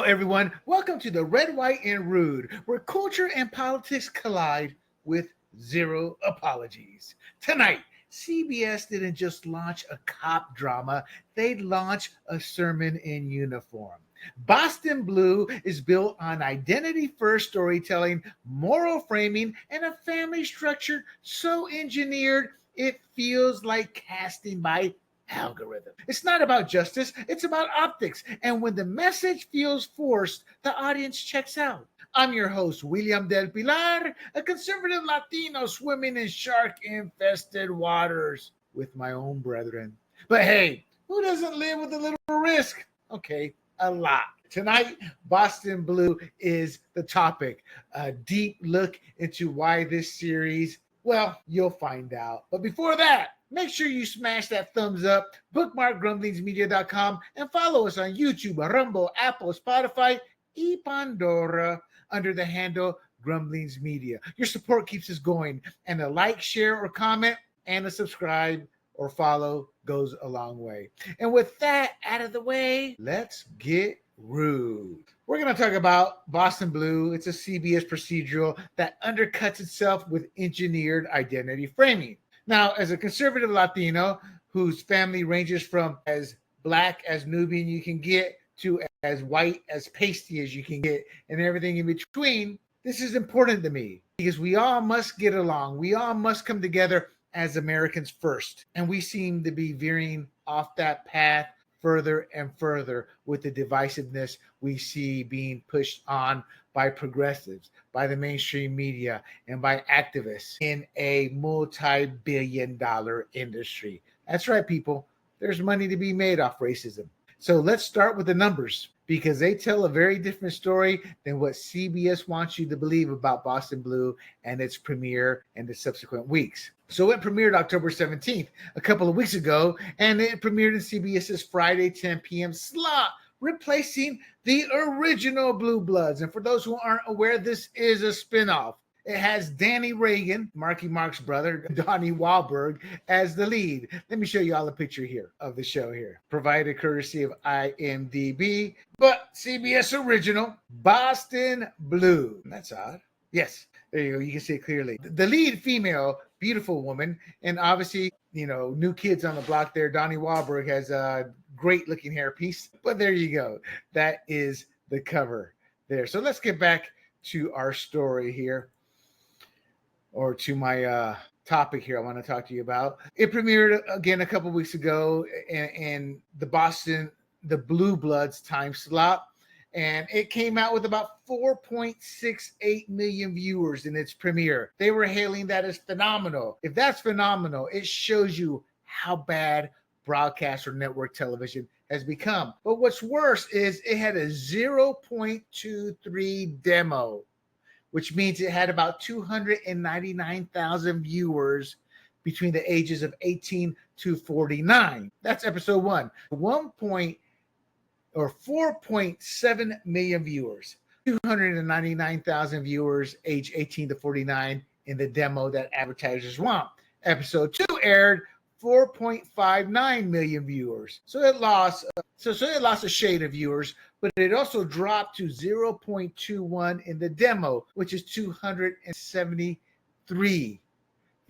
everyone. Welcome to the Red, White, and Rude, where culture and politics collide with zero apologies. Tonight, CBS didn't just launch a cop drama, they launched a sermon in uniform. Boston Blue is built on identity-first storytelling, moral framing, and a family structure so engineered it feels like casting by algorithm. It's not about justice, it's about optics. And when the message feels forced, the audience checks out. I'm your host, William Del Pilar, a conservative Latino swimming in shark infested waters with my own brethren. But hey, who doesn't live with a little risk? Okay, a lot. Tonight, Boston Blue is the topic. A deep look into why this series, well, you'll find out. But before that, make sure you smash that thumbs up, bookmark grumblingsmedia.com, and follow us on YouTube, Rumble, Apple, Spotify, and Pandora under the handle Grumblings Media. Your support keeps us going, and a like, share, or comment, and a subscribe or follow goes a long way. And with that out of the way, let's get rude. We're going to talk about Boston Blue. It's a CBS procedural that undercuts itself with engineered identity framing. Now, as a conservative Latino whose family ranges from as black as Nubian you can get to as white as pasty as you can get and everything in between, this is important to me because we all must get along. We all must come together as Americans first. And we seem to be veering off that path further and further with the divisiveness we see being pushed on by progressives, by the mainstream media, and by activists in a multi-billion-dollar industry. That's right, people. There's money to be made off racism. So let's start with the numbers because they tell a very different story than what CBS wants you to believe about Boston Blue and its premiere and the subsequent weeks. So it premiered October 17th, a couple of weeks ago, and it premiered in CBS's Friday 10 p.m. slot, replacing the original Blue Bloods. And for those who aren't aware, this is a spinoff. It has Danny Reagan, Marky Mark's brother, Donnie Wahlberg, as the lead. Let me show you all a picture here of the show here, provided courtesy of IMDb. But CBS original, Boston Blue. That's odd. Yes, there you go. You can see it clearly. The lead female, beautiful woman, and obviously, new kids on the block there. Donnie Wahlberg has a great looking hairpiece. But there you go. That is the cover there. So let's get back to our story here, or to my topic here I want to talk to you about. It premiered again a couple weeks ago in the Blue Bloods time slot, and it came out with about 4.68 million viewers in its premiere. They were hailing that as phenomenal. If that's phenomenal, it shows you how bad broadcast or network television has become. But what's worse is it had a 0.23 demo, which means it had about 299,000 viewers between the ages of 18 to 49. That's episode 1. 4.7 million viewers. 299,000 viewers age 18 to 49 in the demo that advertisers want. Episode 2 aired 4.59 million viewers. So it lost a shade of viewers, but it also dropped to 0.21 in the demo, which is 273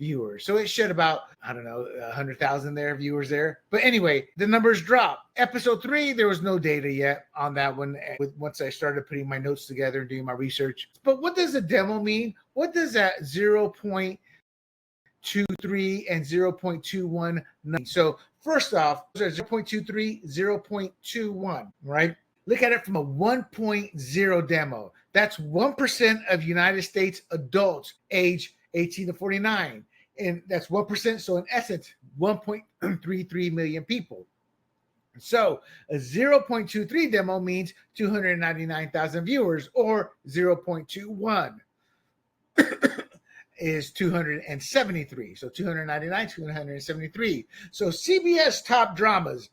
viewers. So it shed about, 100,000 viewers there. But anyway, the numbers dropped. Episode 3, there was no data yet on that one once I started putting my notes together and doing my research. But what does the demo mean? What does that 0.23 and 0.21 mean? So first off, 0.23, 0.21, right? Look at it from a 1.0 demo. That's 1% of United States adults age 18 to 49. And that's 1%. So in essence, 1.33 million people. So a 0.23 demo means 299,000 viewers, or 0.21 is 273. So 299, 273. So CBS top dramas,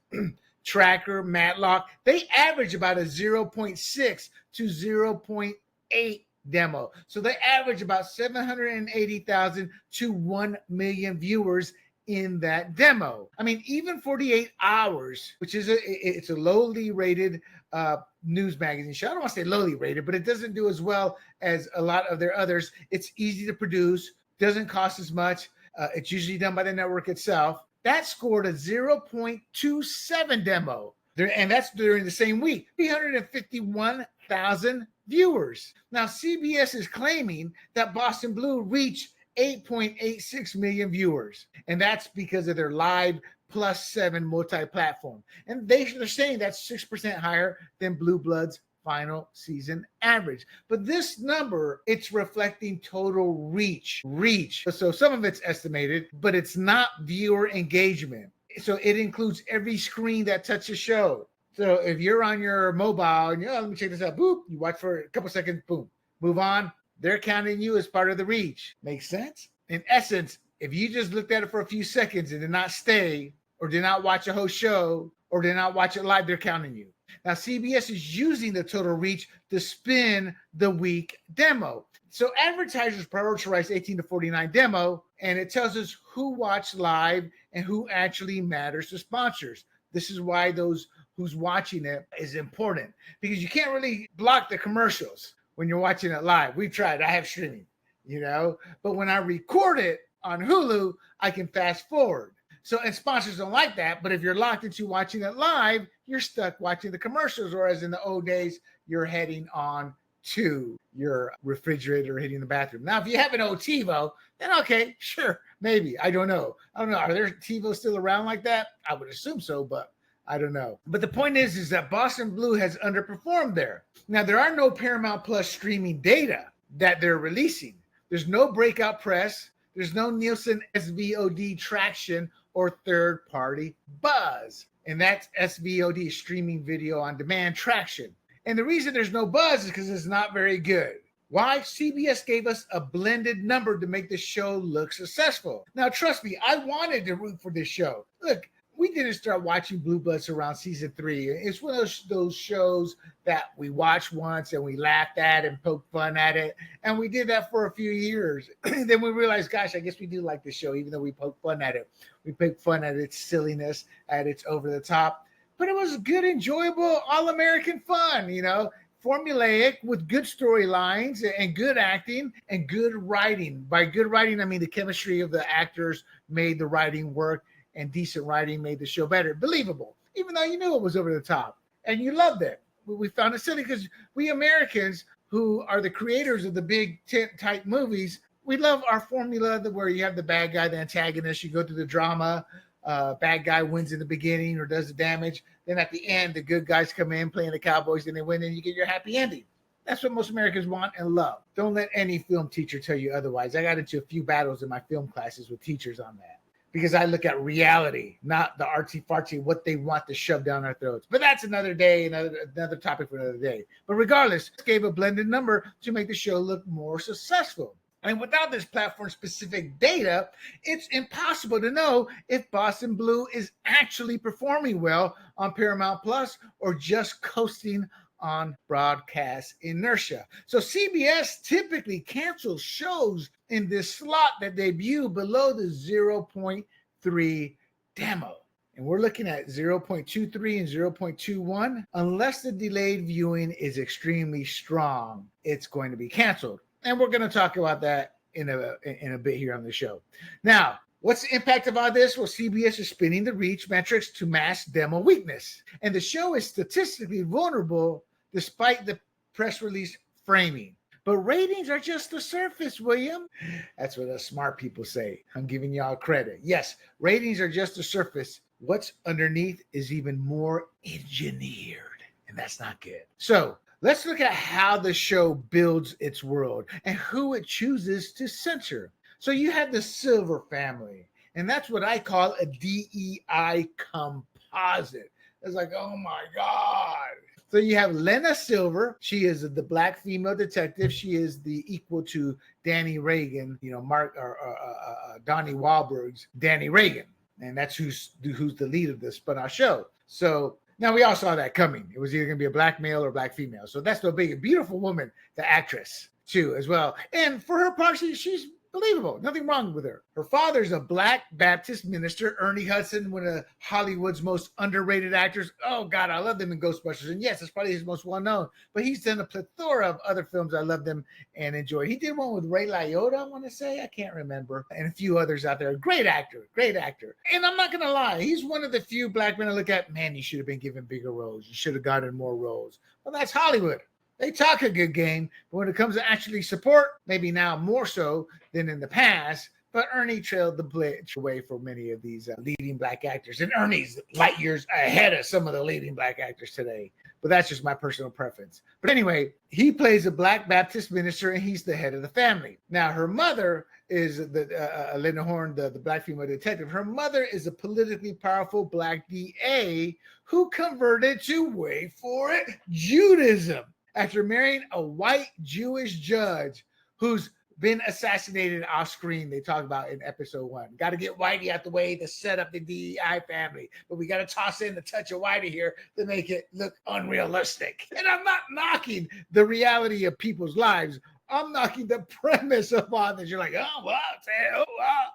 Tracker, Matlock, they average about a 0.6 to 0.8 demo. So they average about 780,000 to 1 million viewers in that demo. I mean, even 48 hours, which is it's a lowly rated news magazine show. I don't want to say lowly rated, but it doesn't do as well as a lot of their others. It's easy to produce, doesn't cost as much. It's usually done by the network itself. That scored a 0.27 demo. And that's during the same week. 351,000 viewers. Now, CBS is claiming that Boston Blue reached 8.86 million viewers. And that's because of their live +7 multi-platform. And they're saying that's 6% higher than Blue Blood's final season average. But this number, it's reflecting total reach. So some of it's estimated, but it's not viewer engagement. So it includes every screen that touches the show. So if you're on your mobile and let me check this out, boop, you watch for a couple seconds, boom, move on. They're counting you as part of the reach. Makes sense? In essence, if you just looked at it for a few seconds and did not stay or did not watch a whole show or did not watch it live, they're counting you. Now, CBS is using the total reach to spin the week demo. So advertisers prioritize 18 to 49 demo, and it tells us who watched live and who actually matters to sponsors. This is why those who's watching it is important, because you can't really block the commercials when you're watching it live. We've tried. I have streaming, but when I record it on Hulu, I can fast forward. So, and sponsors don't like that, but if you're locked into watching it live, you're stuck watching the commercials, whereas in the old days, you're heading on to your refrigerator, hitting the bathroom. Now, if you have an old TiVo, then okay, sure, maybe. I don't know. Are there TiVos still around like that? I would assume so, but I don't know. But the point is that Boston Blue has underperformed there. Now, there are no Paramount Plus streaming data that they're releasing. There's no breakout press. There's no Nielsen SVOD traction or third-party buzz. And that's SVOD, streaming video on demand traction. And the reason there's no buzz is because it's not very good. Why? CBS gave us a blended number to make the show look successful. Now, trust me, I wanted to root for this show. Look, we didn't start watching Blue Bloods around season 3. It's one of those shows that we watched once and we laughed at and poked fun at it. And we did that for a few years. Then we realized, gosh, I guess we do like the show, even though we poked fun at it. We poked fun at its silliness, at its over the top. But it was good, enjoyable, all-American fun, formulaic with good storylines and good acting and good writing. By good writing, I mean the chemistry of the actors made the writing work, and decent writing made the show better, believable, even though you knew it was over the top and you loved it. We found it silly because we Americans, who are the creators of the big tent type movies, we love our formula where you have the bad guy, the antagonist, you go through the drama, bad guy wins in the beginning or does the damage. Then at the end, the good guys come in playing the Cowboys and they win and you get your happy ending. That's what most Americans want and love. Don't let any film teacher tell you otherwise. I got into a few battles in my film classes with teachers on that, because I look at reality, not the artsy-fartsy, what they want to shove down our throats. But that's another day, another topic for another day. But regardless, gave a blended number to make the show look more successful. And without this platform-specific data, it's impossible to know if Boston Blue is actually performing well on Paramount Plus or just coasting on broadcast inertia. So CBS typically cancels shows in this slot that debut below the 0.3 demo. And we're looking at 0.23 and 0.21. Unless the delayed viewing is extremely strong, it's going to be canceled. And we're going to talk about that in a bit here on the show. Now, what's the impact of all this? Well, CBS is spinning the reach metrics to mask demo weakness. And the show is statistically vulnerable despite the press release framing. But ratings are just the surface, William. That's what us smart people say. I'm giving y'all credit. Yes, ratings are just the surface. What's underneath is even more engineered, and that's not good. So let's look at how the show builds its world and who it chooses to censor. So you have the Silver family, and that's what I call a DEI composite. It's like, oh my God. So you have Lena Silver. She is the black female detective. She is the equal to Danny Reagan, Donnie Wahlberg's Danny Reagan. And that's who's the lead of this spun-off show. So now we all saw that coming. It was either going to be a black male or black female. So that's no big. A beautiful woman, the actress, too, as well. And for her part, she's Believable. Nothing wrong with her. Her father's a black Baptist minister, Ernie Hudson, one of Hollywood's most underrated actors. Oh, God, I love him in Ghostbusters. And yes, it's probably his most well-known. But he's done a plethora of other films I love them and enjoy. He did one with Ray Liotta, I want to say. I can't remember. And a few others out there. Great actor. Great actor. And I'm not going to lie. He's one of the few black men I look at, man, you should have been given bigger roles. You should have gotten more roles. Well, that's Hollywood. They talk a good game, but when it comes to actually support, maybe now more so than in the past, but Ernie trailed the blitz away for many of these leading black actors. And Ernie's light years ahead of some of the leading black actors today. But that's just my personal preference. But anyway, he plays a black Baptist minister, and he's the head of the family. Now, her mother is Lena Horne, the black female detective. Her mother is a politically powerful black DA who converted to, wait for it, Judaism, after marrying a white Jewish judge who's been assassinated off screen. They talk about in episode 1. Got to get Whitey out the way to set up the DEI family. But we got to toss in a touch of Whitey here to make it look unrealistic. And I'm not knocking the reality of people's lives. I'm knocking the premise of all this. You're like, oh, wow,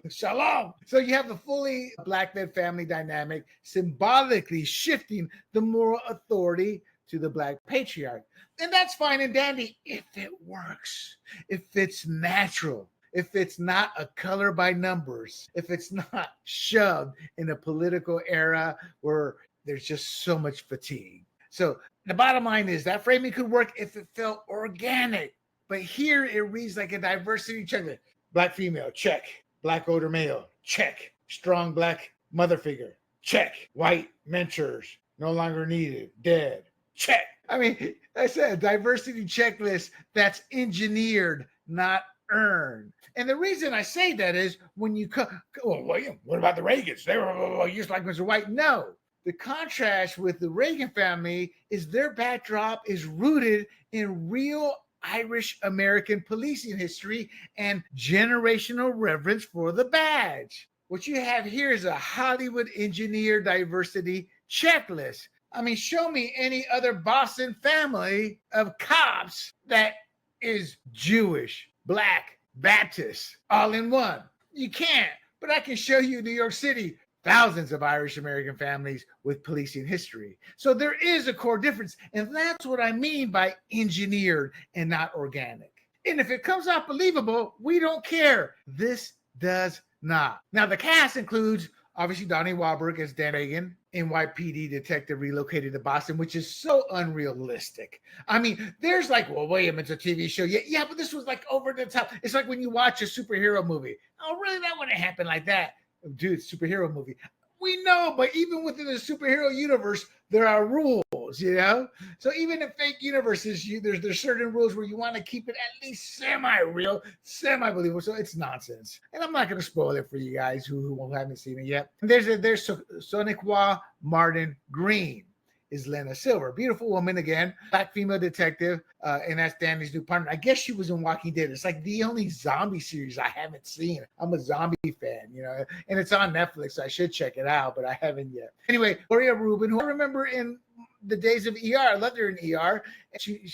shalom. So you have the fully black-led family dynamic symbolically shifting the moral authority to the black patriarch. And that's fine and dandy if it works, if it's natural, if it's not a color by numbers, if it's not shoved in a political era where there's just so much fatigue. So the bottom line is that framing could work if it felt organic. But here it reads like a diversity checklist. Black female, check. Black older male, check. Strong black mother figure, check. White mentors, no longer needed, dead. Check. I mean, I said a diversity checklist that's engineered, not earned. And the reason I say that is when you come, well, William, what about the Reagans? They were used like Mr. White. No. The contrast with the Reagan family is their backdrop is rooted in real Irish American policing history and generational reverence for the badge. What you have here is a Hollywood engineered diversity checklist. I mean, show me any other Boston family of cops that is Jewish, black, Baptist, all in one. You can't, but I can show you New York City, thousands of Irish American families with policing history. So there is a core difference, and that's what I mean by engineered and not organic. And if it comes out believable, we don't care. This does not. Now, the cast includes, obviously, Donnie Wahlberg as Dan Reagan, NYPD detective relocated to Boston, which is so unrealistic. I mean, there's like, well, William, it's a TV show. Yeah, but this was like over the top. It's like when you watch a superhero movie. Oh, really? That wouldn't happen like that. Dude, superhero movie. We know, but even within the superhero universe, there are rules, you know? So even in fake universes, there's certain rules where you want to keep it at least semi-real, semi-believable. So it's nonsense. And I'm not going to spoil it for you guys who haven't seen it yet. And there's Sonequa Martin Green is Lena Silver. Beautiful woman again, black female detective, and that's Danny's new partner. I guess she was in Walking Dead. It's like the only zombie series I haven't seen. I'm a zombie fan, you know, and it's on Netflix. So I should check it out, but I haven't yet. Anyway, Gloria Rubin, who I remember in the days of ER. I loved her in ER. And she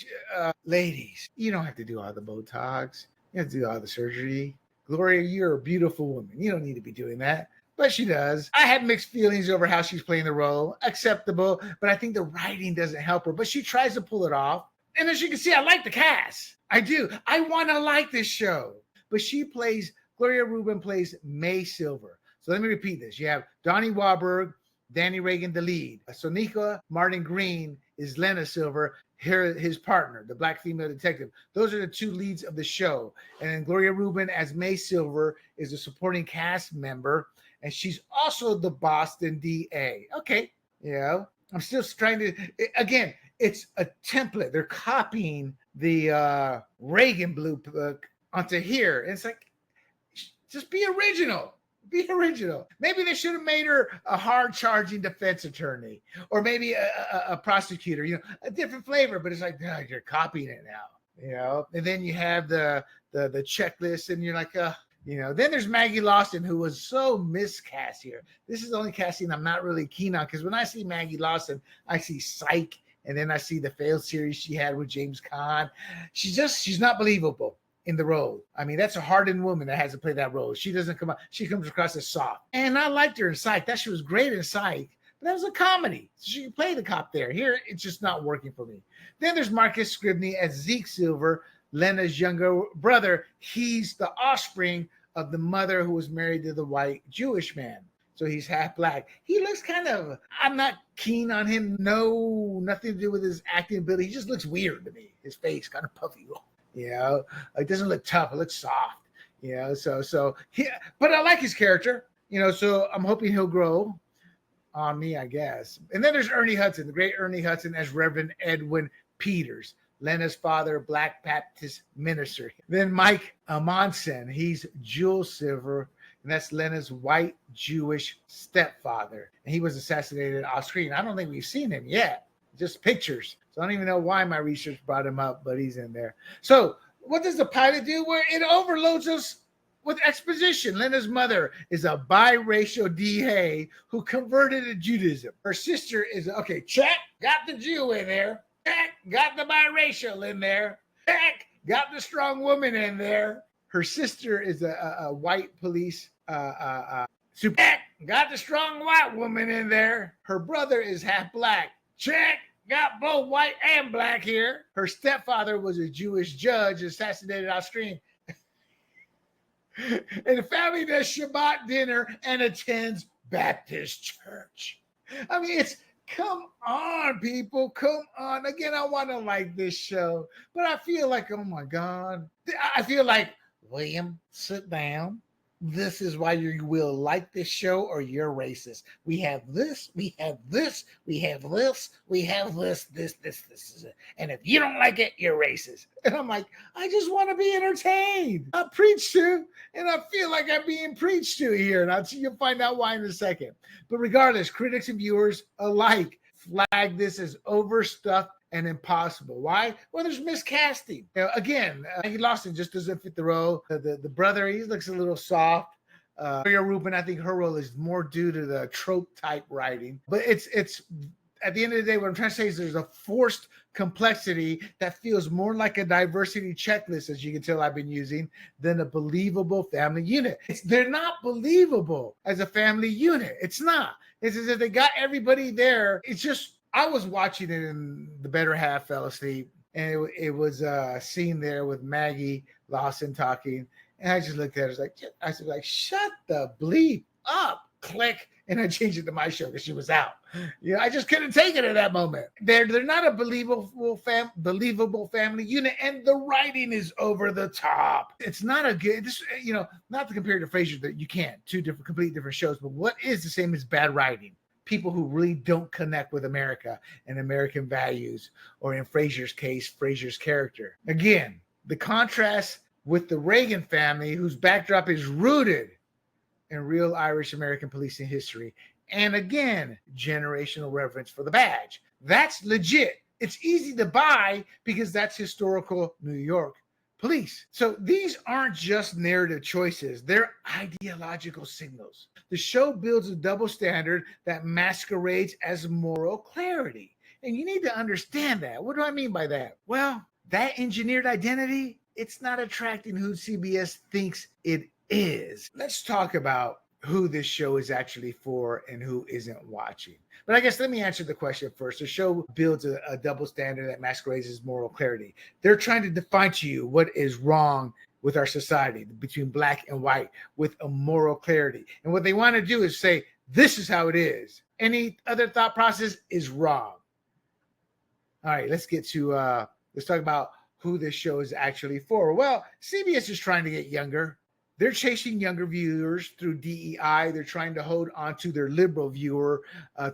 ladies, you don't have to do all the Botox. You have to do all the surgery. Gloria, you're a beautiful woman. You don't need to be doing that. But she does. I have mixed feelings over how she's playing the role. Acceptable, but I think the writing doesn't help her. But she tries to pull it off. And as you can see, I like the cast. I do. I want to like this show. But Gloria Rubin plays May Silver. So let me repeat this. You have Donnie Wahlberg, Danny Reagan, the lead. Sonequa Martin Green is Lena Silver, his partner, the black female detective. Those are the two leads of the show. And then Gloria Rubin as May Silver is a supporting cast member. And she's also the Boston DA. Okay, you know, I'm still trying to, again, it's a template. They're copying the Reagan blueprint onto here. And it's like, just be original. Be original. Maybe they should have made her a hard-charging defense attorney, or maybe a prosecutor, you know, a different flavor. But it's like, no, you're copying it now, you know. And then you have the checklist, and you're like, you know, then there's Maggie Lawson, who was so miscast here. This is the only casting I'm not really keen on, because when I see Maggie Lawson, I see Psych, and then I see the failed series she had with James Caan. She's not believable. in the role. I mean, that's a hardened woman that has to play that role. She doesn't come out, she comes across as soft. And I liked her in Psych. That she was great in Psych, but that was a comedy. She played the cop there. Here, it's just not working for me. Then there's Marcus Scribney as Zeke Silver, Lena's younger brother. He's the offspring of the mother who was married to the white Jewish man. So he's half black. He looks kind of, I'm not keen on him. No, nothing to do with his acting ability. He just looks weird to me. His face kind of puffy. You know, it doesn't look tough. It looks soft. You know, so yeah. But I like his character. You know, so I'm hoping he'll grow on me, I guess. And then there's Ernie Hudson, the great Ernie Hudson as Reverend Edwin Peters, Lena's father, Black Baptist minister. Then Mike Amundsen, he's Jules Silver, and that's Lena's white Jewish stepfather. And he was assassinated off screen. I don't think we've seen him yet, just pictures. So I don't even know why my research brought him up, but he's in there. So what does the pilot do? Where it overloads us with exposition. Lena's mother is a biracial DA who converted to Judaism. Her sister is, okay, check, got the Jew in there. Check, got the biracial in there. Check, got the strong woman in there. Her sister is a white police super. Check, got the strong white woman in there. Her brother is half black. Check, got both white and black here. Her stepfather was a Jewish judge assassinated off screen. And the family does Shabbat dinner and attends Baptist church. I mean, it's, come on, people. Come on. Again, I want to like this show, but I feel like, oh my God. I feel like, William, sit down. This is why you will like this show or you're racist. We have this, we have this, we have this, we have this. And if you don't like it, you're racist. And I'm like, I just want to be entertained. I'm preached to, and I feel like I'm being preached to here. And you'll find out why in a second. But regardless, critics and viewers alike flag this as overstuffed and impossible. Why? Well, there's miscasting. You know, again, Maggie Lawson just doesn't fit the role. The brother, he looks a little soft. Maria Rubin, I think her role is more due to the trope type writing. But it's at the end of the day, what I'm trying to say is there's a forced complexity that feels more like a diversity checklist, as you can tell I've been using, than a believable family unit. They're not believable as a family unit. It's not. It's as if they got everybody there. It's just, I was watching it and the better half fell asleep. And it was a scene there with Maggie Lawson talking. And I just looked at her, I was like, shut the bleep up, click. And I changed it to my show because she was out. You know, I just couldn't take it at that moment. They're not a believable family unit, and the writing is over the top. It's not a good, not to compare to Frasier, that you can't, completely different shows. But what is the same as bad writing? People who really don't connect with America and American values, or in Frasier's case, Frasier's character. Again, the contrast with the Reagan family, whose backdrop is rooted in real Irish American policing history. And again, generational reverence for the badge. That's legit. It's easy to buy because that's historical New York police. So these aren't just narrative choices. They're ideological signals. The show builds a double standard that masquerades as moral clarity. And you need to understand that. What do I mean by that? Well, that engineered identity, it's not attracting who CBS thinks it is. Let's talk about who this show is actually for and who isn't watching. But I guess let me answer the question first. The show builds a double standard that masquerades as moral clarity. They're trying to define to you what is wrong with our society between black and white with a moral clarity. And what they want to do is say, this is how it is. Any other thought process is wrong. All right, let's talk about who this show is actually for. Well, CBS is trying to get younger. They're chasing younger viewers through DEI. They're trying to hold on to their liberal viewer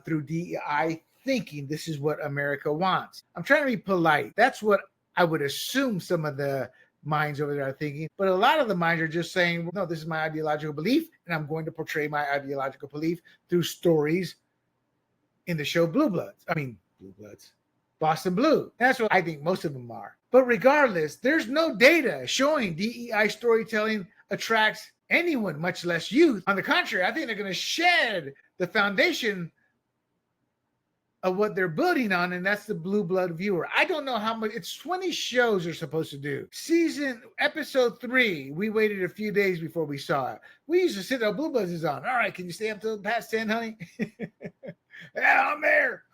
through DEI, thinking this is what America wants. I'm trying to be polite. That's what I would assume some of the minds over there are thinking. But a lot of the minds are just saying, well, no, this is my ideological belief, and I'm going to portray my ideological belief through stories in the show Blue Bloods. Boston Blue. That's what I think most of them are. But regardless, there's no data showing DEI storytelling attracts anyone, much less youth. On the contrary, I think they're going to shed the foundation of what they're building on, and that's the blue blood viewer. I don't know how much. It's 20 shows they're supposed to do. Episode 3, we waited a few days before we saw it. We used to sit there, blue bloods is on. All right, can you stay up till past 10, honey? Yeah, I'm there.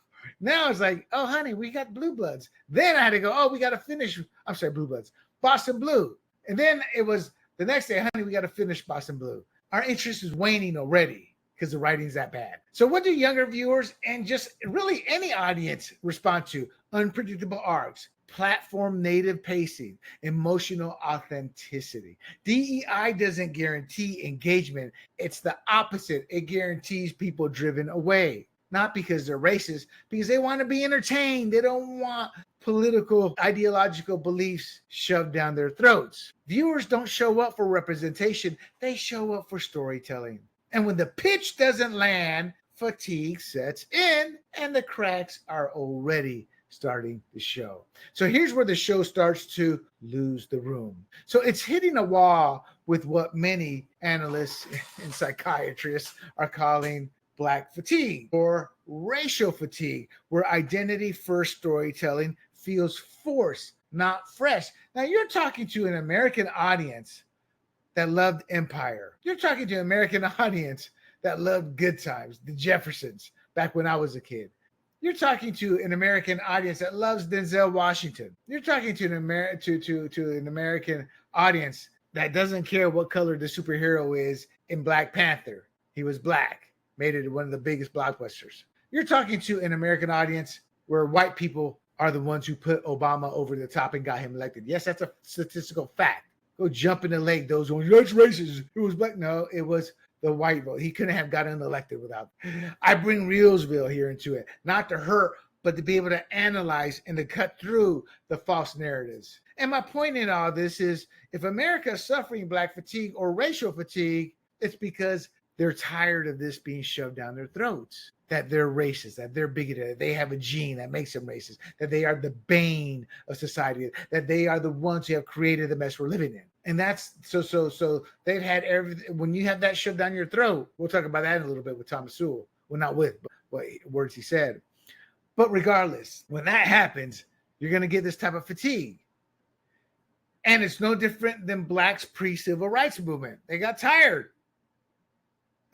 Now it's like, oh, honey, we got blue bloods. Then I had to go, oh, we got to finish. I'm sorry, blue bloods. Boston Blue. And then it was the next day, honey, we got to finish Boston Blue. Our interest is waning already because the writing's that bad. So what do younger viewers and just really any audience respond to? Unpredictable arcs, platform native pacing, emotional authenticity. DEI doesn't guarantee engagement. It's the opposite. It guarantees people driven away. Not because they're racist, because they want to be entertained. They don't want political, ideological beliefs shoved down their throats. Viewers don't show up for representation. They show up for storytelling. And when the pitch doesn't land, fatigue sets in and the cracks are already starting to show. So here's where the show starts to lose the room. So it's hitting a wall with what many analysts and psychiatrists are calling Black fatigue or racial fatigue, where identity-first storytelling feels forced, not fresh. Now you're talking to an American audience that loved Empire. You're talking to an American audience that loved Good Times, the Jeffersons, back when I was a kid. You're talking to an American audience that loves Denzel Washington. You're talking to an American audience that doesn't care what color the superhero is in Black Panther. He was black, made it one of the biggest blockbusters. You're talking to an American audience where white people are the ones who put Obama over the top and got him elected. Yes, that's a statistical fact. Go jump in the lake. Those ones, that's racist. It was black. No, it was the white vote. He couldn't have gotten elected without. I bring Reelsville here into it, not to hurt, but to be able to analyze and to cut through the false narratives. And my point in all this is, if America is suffering Black fatigue or racial fatigue, it's because they're tired of this being shoved down their throats, that they're racist, that they're bigoted, that they have a gene that makes them racist, that they are the bane of society, that they are the ones who have created the mess we're living in. And that's so they've had everything. When you have that shoved down your throat, we'll talk about that in a little bit with Thomas Sewell. Well, not with, but what words he said. But regardless, when that happens, you're going to get this type of fatigue. And it's no different than Blacks pre-civil rights movement. They got tired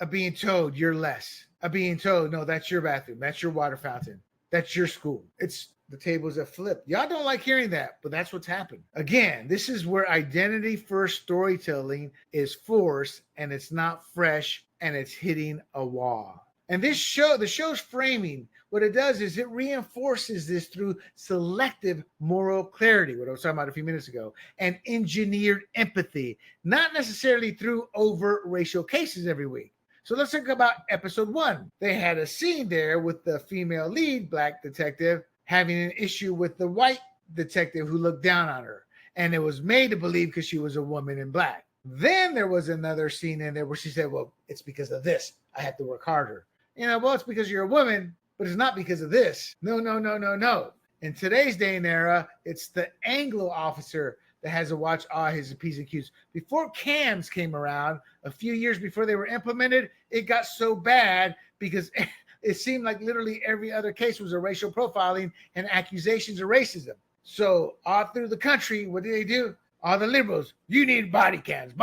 of being told you're less, of being told, no, that's your bathroom, that's your water fountain, that's your school. It's the tables have flipped. Y'all don't like hearing that, but that's what's happened. Again, this is where identity-first storytelling is forced, and it's not fresh, and it's hitting a wall. And the show's framing, what it does is it reinforces this through selective moral clarity, what I was talking about a few minutes ago, and engineered empathy, not necessarily through overt racial cases every week. So let's talk about episode 1. They had a scene there with the female lead Black detective having an issue with the white detective who looked down on her. And it was made to believe because she was a woman in black. Then there was another scene in there where she said, well, it's because of this. I have to work harder. Well, it's because you're a woman, but it's not because of this. No. In today's day and era, it's the Anglo officer that has to watch all his P's and Q's. Before cams came around, a few years before they were implemented, it got so bad because it seemed like literally every other case was a racial profiling and accusations of racism. So all through the country, what do? All the liberals, you need body cams.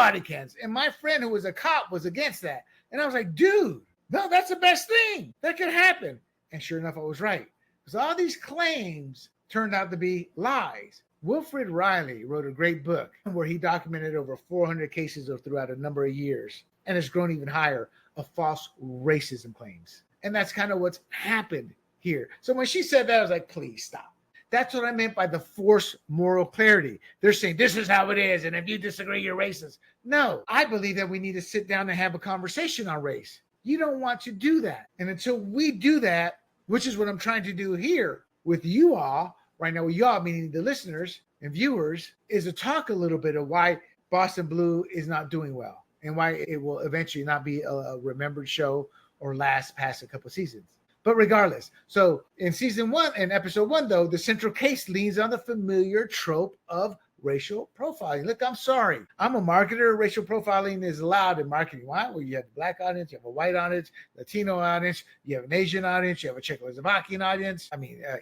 And my friend who was a cop was against that. And I was like, dude, no, that's the best thing that could happen. And sure enough, I was right. Because all these claims turned out to be lies. Wilfred Riley wrote a great book where he documented over 400 cases throughout a number of years, and it's grown even higher, of false racism claims. And that's kind of what's happened here. So when she said that, I was like, please stop. That's what I meant by the forced moral clarity. They're saying this is how it is, and if you disagree, you're racist. No, I believe that we need to sit down and have a conversation on race. You don't want to do that. And until we do that, which is what I'm trying to do here with you all, right now with y'all, meaning the listeners and viewers, is to talk a little bit of why Boston Blue is not doing well and why it will eventually not be a remembered show or last past a couple seasons. But regardless, so in season 1 and episode 1, though, the central case leans on the familiar trope of racial profiling. Look, I'm sorry. I'm a marketer. Racial profiling is allowed in marketing. Why? Well, you have a black audience, you have a white audience, Latino audience, you have an Asian audience, you have a Czechoslovakian audience,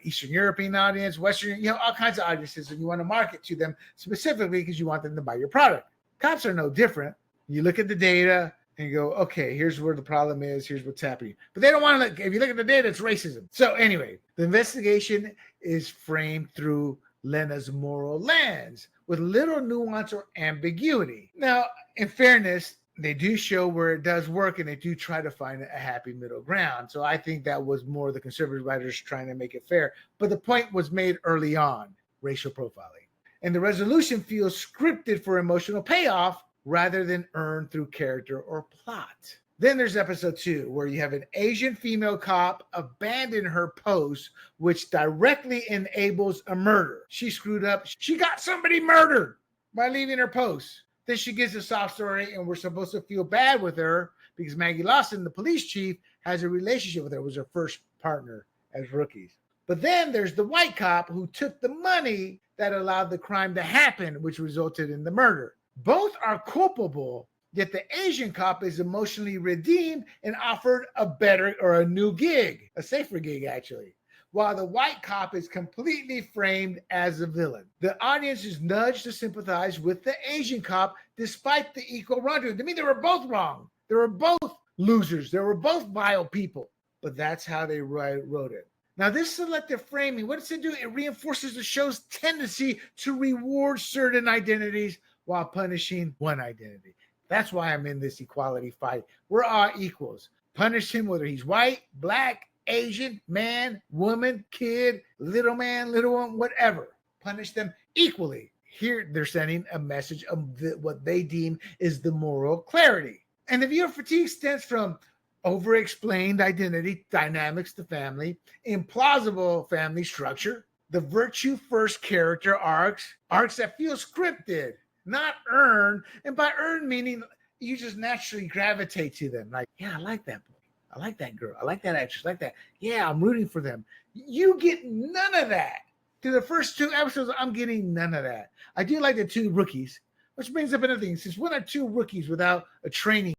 Eastern European audience, Western, all kinds of audiences, and you want to market to them specifically because you want them to buy your product. Cops are no different. You look at the data and you go, okay, here's where the problem is, here's what's happening. But they don't want to look, if you look at the data, it's racism. So anyway, the investigation is framed through Lena's moral lens with little nuance or ambiguity. Now, in fairness, they do show where it does work and they do try to find a happy middle ground. So I think that was more the conservative writers trying to make it fair. But the point was made early on, racial profiling. And the resolution feels scripted for emotional payoff rather than earned through character or plot. Then there's episode 2, where you have an Asian female cop abandon her post, which directly enables a murder. She screwed up. She got somebody murdered by leaving her post. Then she gives a sob story, and we're supposed to feel bad with her because Maggie Lawson, the police chief, has a relationship with her. It was her first partner as rookies. But then there's the white cop who took the money that allowed the crime to happen, which resulted in the murder. Both are culpable, yet the Asian cop is emotionally redeemed and offered a better or a new gig, a safer gig actually, while the white cop is completely framed as a villain. The audience is nudged to sympathize with the Asian cop despite the equal wrongdoing. I mean, they were both wrong. They were both losers. They were both vile people, but that's how they wrote it. Now, this selective framing, what does it do? It reinforces the show's tendency to reward certain identities while punishing one identity. That's why I'm in this equality fight. We're all equals. Punish him whether he's white, black, Asian, man, woman, kid, little man, little one, whatever. Punish them equally. Here they're sending a message of what they deem is the moral clarity. And the viewer fatigue stems from over-explained identity dynamics to family, implausible family structure, the virtue-first character arcs that feel scripted, not earned. And by earned, meaning you just naturally gravitate to them. Like, yeah, I like that boy. I like that girl. I like that actress. I like that. Yeah, I'm rooting for them. You get none of that. Through the first 2 episodes, I'm getting none of that. I do like the 2 rookies, which brings up another thing. Since when are 2 rookies without a training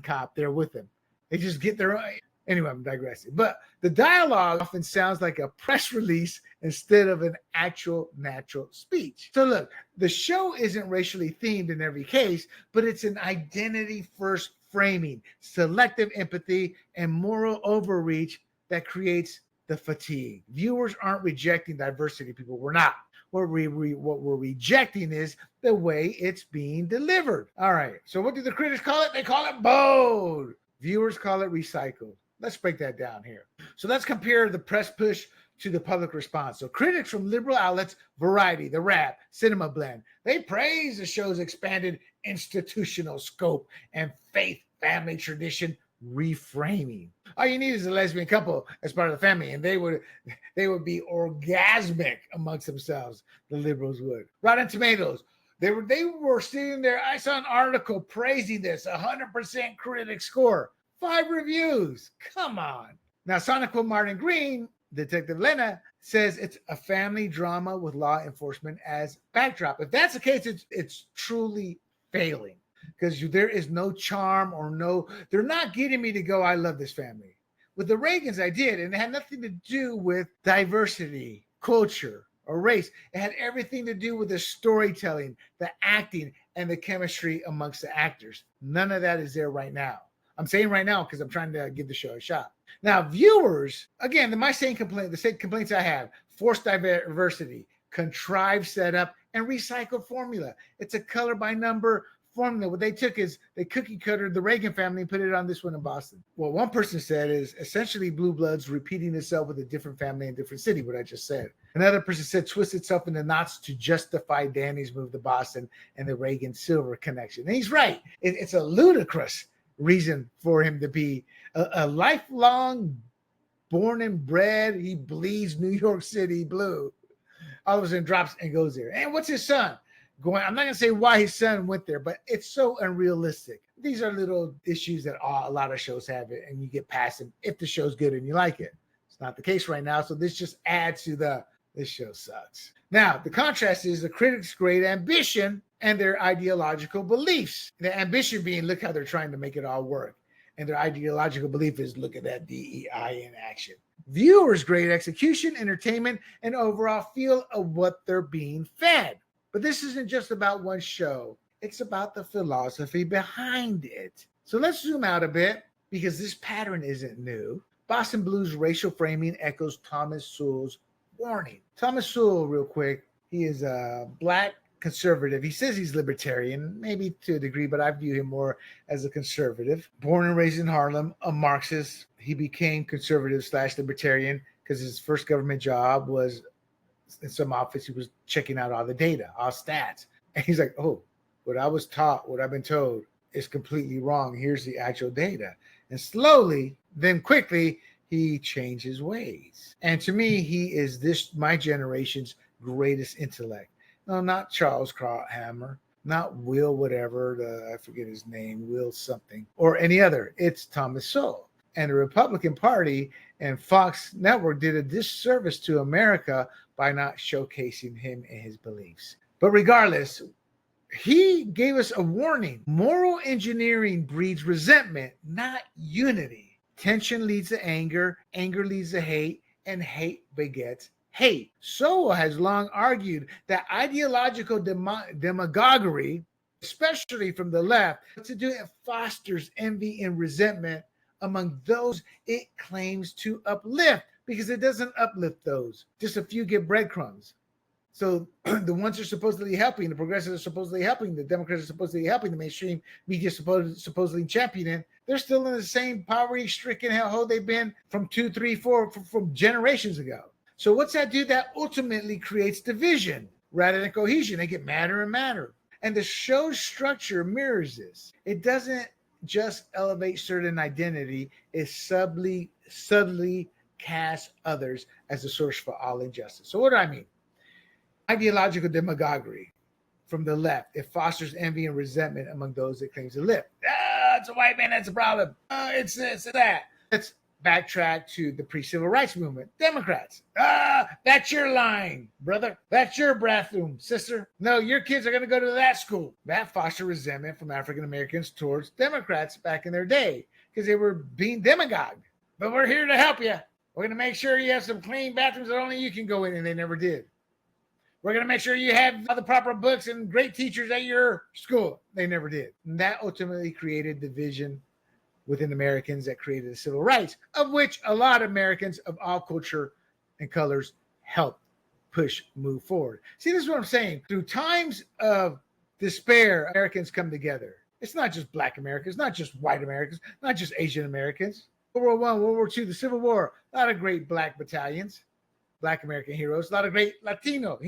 cop there with them? They just get their own. Anyway, I'm digressing. But the dialogue often sounds like a press release instead of an actual natural speech. So look, the show isn't racially themed in every case, but it's an identity-first framing, selective empathy, and moral overreach that creates the fatigue. Viewers aren't rejecting diversity, people. We're not. What we're rejecting is the way it's being delivered. All right, so what do the critics call it? They call it bold. Viewers call it recycled. Let's break that down here. So let's compare the press push to the public response. So critics from liberal outlets, Variety, The Wrap, Cinema Blend, they praise the show's expanded institutional scope and faith, family tradition reframing. All you need is a lesbian couple as part of the family, and they would be orgasmic amongst themselves. The liberals would. Rotten Tomatoes, they were sitting there. I saw an article praising this, 100% critic score, 5 reviews. Come on. Now, Sonic Martin Green, Detective Lena, says it's a family drama with law enforcement as backdrop. If that's the case, it's truly failing because there is no charm they're not getting me to go, I love this family. With the Reagans, I did, and it had nothing to do with diversity, culture, or race. It had everything to do with the storytelling, the acting, and the chemistry amongst the actors. None of that is there right now. I'm saying right now because I'm trying to give the show a shot. Now, viewers, again, the same complaints I have: forced diversity, contrived setup, and recycled formula. It's a color by number formula. What they took is they cookie cuttered the Reagan family and put it on this one in Boston. What one person said is essentially Blue Bloods repeating itself with a different family in a different city, what I just said. Another person said twist itself into knots to justify Danny's move to Boston and the Reagan Silver connection. And he's right. It's a ludicrous reason for him to be a lifelong born and bred. He bleeds New York City blue. All of a sudden drops and goes there. And what's his son? I'm not going to say why his son went there, but it's so unrealistic. These are little issues that a lot of shows have it, and you get past them if the show's good and you like it. It's not the case right now, so this just adds to the This show sucks. Now, the contrast is the critics' great ambition and their ideological beliefs. The ambition being, look how they're trying to make it all work. And their ideological belief is, look at that DEI in action. Viewers' great execution, entertainment, and overall feel of what they're being fed. But this isn't just about one show. It's about the philosophy behind it. So let's zoom out a bit, because this pattern isn't new. Boston Blues racial framing echoes Thomas Sowell's warning. Thomas Sowell, real quick, he is a black conservative. He says he's libertarian, maybe to a degree, but I view him more as a conservative. Born and raised in Harlem, a Marxist, he became conservative/libertarian because his first government job was in some office. He was checking out all the data, all stats. And he's like, oh, what I was taught, what I've been told is completely wrong. Here's the actual data. And slowly, then quickly, he changed his ways. And to me, he is my generation's greatest intellect. No, not Charles Krauthammer, not Will whatever, I forget his name, Will something, or any other. It's Thomas Sowell. And the Republican Party and Fox Network did a disservice to America by not showcasing him and his beliefs. But regardless, he gave us a warning. Moral engineering breeds resentment, not unity. Tension leads to anger, anger leads to hate, and hate begets hate. Sowell has long argued that ideological demagoguery, especially from the left, it fosters envy and resentment among those it claims to uplift, because it doesn't uplift those. Just a few get breadcrumbs. So the ones are supposedly helping, the progressives are supposedly helping, the Democrats are supposedly helping, the mainstream media supposedly championing, they're still in the same poverty-stricken hellhole they've been from 2, 3, 4, from generations ago. So what's that do? That ultimately creates division rather than cohesion. They get madder and madder. And the show's structure mirrors this. It doesn't just elevate certain identity, it subtly casts others as a source for all injustice. So what do I mean? Ideological demagoguery from the left. It fosters envy and resentment among those it claims to live. It's a white man, that's a problem. It's this, it's that. Let's backtrack to the pre-civil rights movement. Democrats. That's your line, brother. That's your bathroom, sister. No, your kids are going to go to that school. That fostered resentment from African Americans towards Democrats back in their day because they were being demagogued. But we're here to help you. We're going to make sure you have some clean bathrooms that only you can go in, and they never did. We're going to make sure you have all the proper books and great teachers at your school. They never did. And that ultimately created division within Americans that created the civil rights, of which a lot of Americans of all culture and colors helped move forward. See, this is what I'm saying. Through times of despair, Americans come together. It's not just Black Americans, not just white Americans, not just Asian Americans. World War I, World War II, the Civil War, a lot of great Black battalions. Black American heroes, a lot of great Latino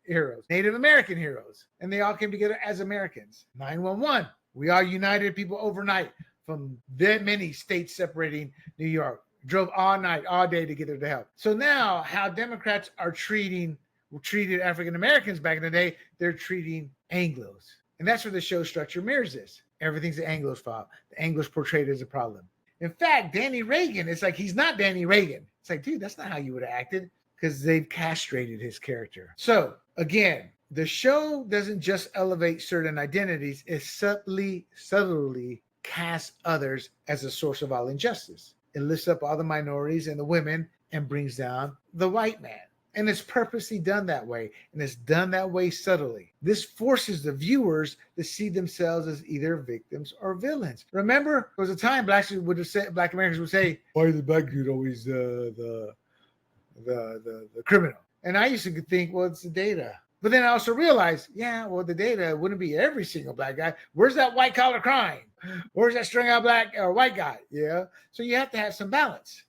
heroes, Native American heroes, and they all came together as Americans. 911, we all united people overnight from that many states separating New York, drove all night, all day to get there to help. So now how Democrats are treated African Americans back in the day, they're treating Anglos. And that's where the show structure mirrors this. Everything's the Anglos' fault. The Anglos portrayed as a problem. In fact, Danny Reagan, it's like he's not Danny Reagan. It's like, dude, that's not how you would have acted. Because they've castrated his character. So again, the show doesn't just elevate certain identities, it subtly casts others as a source of all injustice. It lifts up all the minorities and the women and brings down the white man. And it's purposely done that way. And it's done that way subtly. This forces the viewers to see themselves as either victims or villains. Remember, there was a time Black Americans would say, why is the black dude always the criminal? And I used to think, well, it's the data. But then I also realized, the data wouldn't be every single black guy. Where's that white collar crime? Where's that strung out black or white guy? Yeah. So you have to have some balance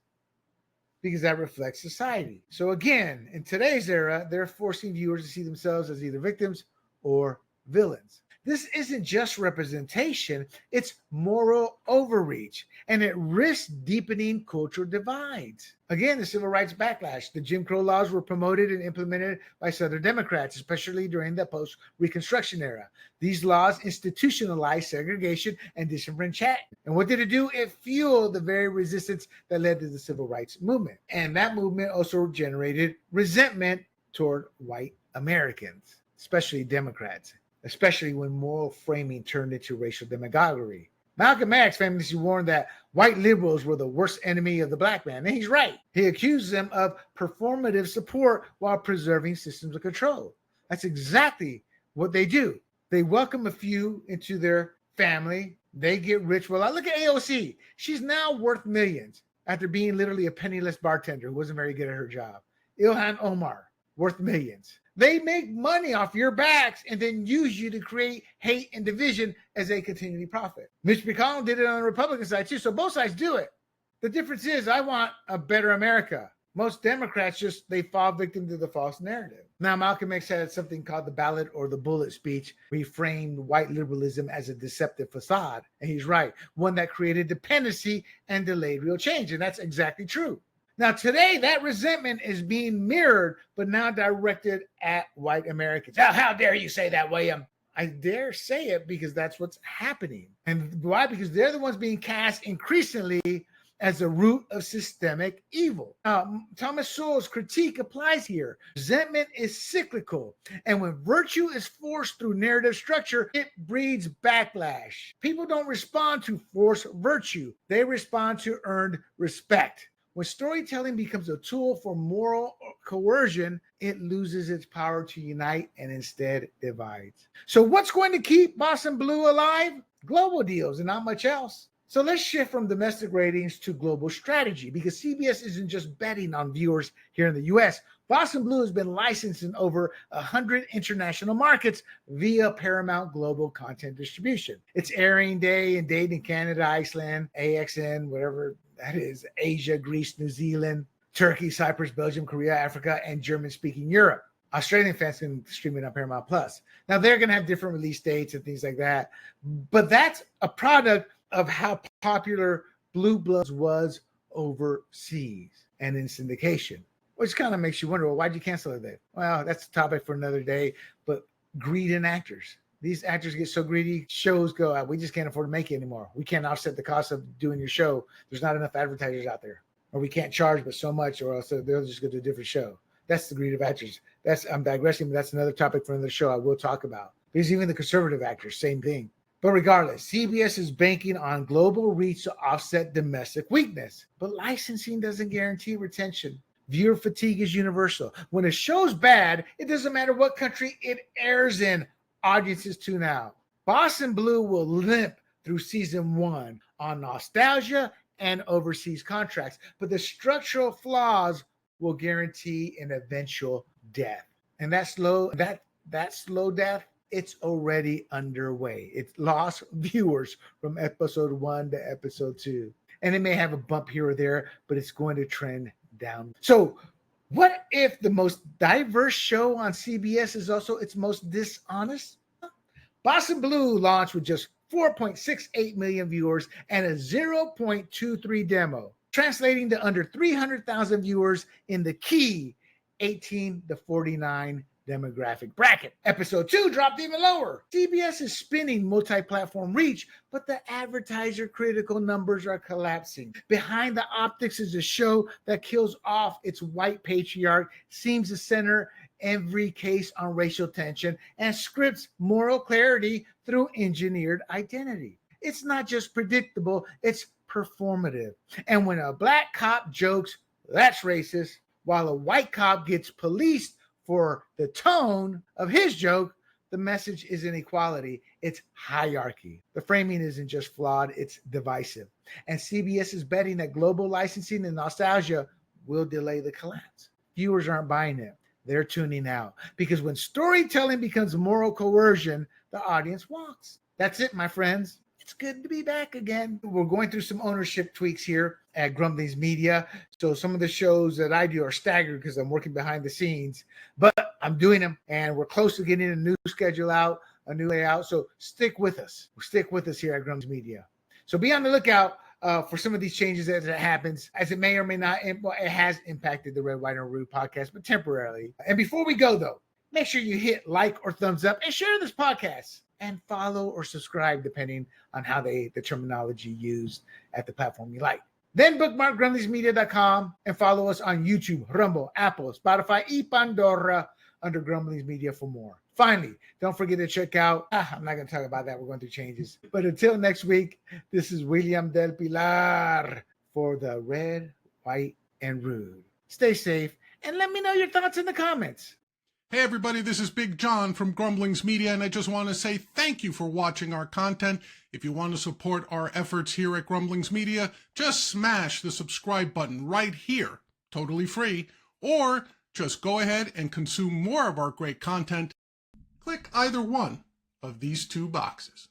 because that reflects society. So again, in today's era, they're forcing viewers to see themselves as either victims or villains. This isn't just representation, it's moral overreach, and it risks deepening cultural divides. Again, the civil rights backlash. The Jim Crow laws were promoted and implemented by Southern Democrats, especially during the post-Reconstruction era. These laws institutionalized segregation and disenfranchisement. And what did it do? It fueled the very resistance that led to the civil rights movement. And that movement also generated resentment toward white Americans, especially Democrats, especially when moral framing turned into racial demagoguery. Malcolm X famously warned that white liberals were the worst enemy of the black man, and he's right. He accused them of performative support while preserving systems of control. That's exactly what they do. They welcome a few into their family. They get rich. Well, I look at AOC. She's now worth millions after being literally a penniless bartender who wasn't very good at her job. Ilhan Omar, worth millions. They make money off your backs and then use you to create hate and division as they continually profit. Mitch McConnell did it on the Republican side too, so both sides do it. The difference is I want a better America. Most Democrats they fall victim to the false narrative. Now, Malcolm X had something called the ballot or the bullet speech, reframed white liberalism as a deceptive facade. And he's right, one that created dependency and delayed real change. And that's exactly true. Now, today, that resentment is being mirrored, but now directed at white Americans. How dare you say that, William? I dare say it because that's what's happening. And why? Because they're the ones being cast increasingly as the root of systemic evil. Thomas Sowell's critique applies here. Resentment is cyclical, and when virtue is forced through narrative structure, it breeds backlash. People don't respond to forced virtue. They respond to earned respect. When storytelling becomes a tool for moral coercion, it loses its power to unite and instead divides. So what's going to keep Boston Blue alive? Global deals and not much else. So let's shift from domestic ratings to global strategy, because CBS isn't just betting on viewers here in the US. Boston Blue has been licensed in over 100 international markets via Paramount Global Content Distribution. It's airing day and date in Canada, Iceland, AXN, whatever that is, Asia, Greece, New Zealand, Turkey, Cyprus, Belgium, Korea, Africa, and German-speaking Europe. Australian fans can stream it on Paramount Plus. Now, they're going to have different release dates and things like that, but that's a product of how popular Blue Bloods was overseas and in syndication, which kind of makes you wonder, well, why'd you cancel it then? Well, that's a topic for another day, but greed in actors. These actors get so greedy, shows go out. We just can't afford to make it anymore. We can't offset the cost of doing your show. There's not enough advertisers out there. Or we can't charge but so much, or else they'll just go to a different show. That's the greed of actors. I'm digressing, but that's another topic for another show I will talk about. Because even the conservative actors, same thing. But regardless, CBS is banking on global reach to offset domestic weakness. But licensing doesn't guarantee retention. Viewer fatigue is universal. When a show's bad, it doesn't matter what country it airs in. Audiences tune out. Boston Blue will limp through season 1 on nostalgia and overseas contracts, but the structural flaws will guarantee an eventual death. And that slow death, it's already underway. It lost viewers from episode 1 to episode 2. And it may have a bump here or there, but it's going to trend down. So what if the most diverse show on CBS is also its most dishonest? Boston Blue launched with just 4.68 million viewers and a 0.23 demo, translating to under 300,000 viewers in the key 18 to 49 demographic bracket. Episode 2 dropped even lower. CBS is spinning multi-platform reach, but the advertiser critical numbers are collapsing. Behind the optics is a show that kills off its white patriarch, seems to center every case on racial tension, and scripts moral clarity through engineered identity. It's not just predictable, it's performative. And when a black cop jokes, that's racist, while a white cop gets policed for the tone of his joke, the message isn't equality, it's hierarchy. The framing isn't just flawed, it's divisive. And CBS is betting that global licensing and nostalgia will delay the collapse. Viewers aren't buying it. They're tuning out. Because when storytelling becomes moral coercion, the audience walks. That's it, my friends. It's good to be back again. We're going through some ownership tweaks here at Grumblings Media. So some of the shows that I do are staggered because I'm working behind the scenes, but I'm doing them and we're close to getting a new schedule out, a new layout. So stick with us. Stick with us here at Grumblings Media. So be on the lookout for some of these changes as it happens, as it may or may not. Well, it has impacted the Red, White, and Rude podcast, but temporarily. And before we go, though, make sure you hit like or thumbs up and share this podcast. And follow or subscribe, depending on how the terminology used at the platform you like. Then bookmark grumblingsmedia.com and follow us on YouTube, Rumble, Apple, Spotify, y Pandora under Grumblings Media for more. Finally, don't forget to check out, I'm not going to talk about that. We're going through changes. But until next week, this is William Del Pilar for the Red, White, and Rude. Stay safe and let me know your thoughts in the comments. Hey everybody, this is Big John from Grumblings Media, and I just want to say thank you for watching our content. If you want to support our efforts here at Grumblings Media, just smash the subscribe button right here, totally free, or just go ahead and consume more of our great content. Click either one of these two boxes.